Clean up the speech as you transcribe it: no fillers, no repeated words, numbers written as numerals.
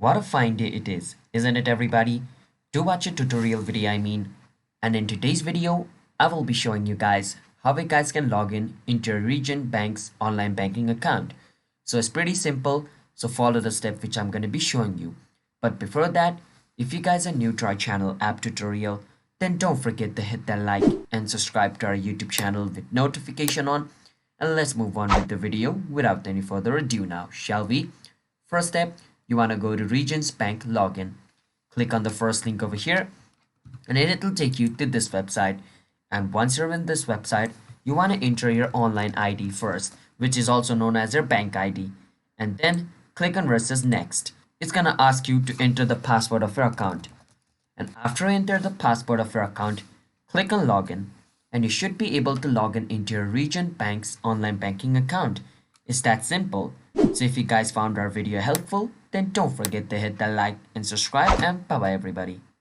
What a fine day it is, isn't it everybody? Do watch a tutorial video And in today's video, I will be showing you guys how you guys can log in into your Region Bank's online banking account. So it's pretty simple, so follow the step which I'm going to be showing you. But before that, if you guys are new to our channel app tutorial, then don't forget to hit that like and subscribe to our YouTube channel with notification on. And let's move on with the video without any further ado now, shall we? First step, you want to go to Regions Bank login. Click on the first link over here and it'll take you to this website. And once you're in this website, you want to enter your online ID first, which is also known as your bank ID. And then click on versus next. It's gonna ask you to enter the password of your account. And after you enter the password of your account, click on login. And you should be able to log in into your Region Bank's online banking account. It's that simple. So if you guys found our video helpful, then don't forget to hit that like and subscribe, and bye bye everybody.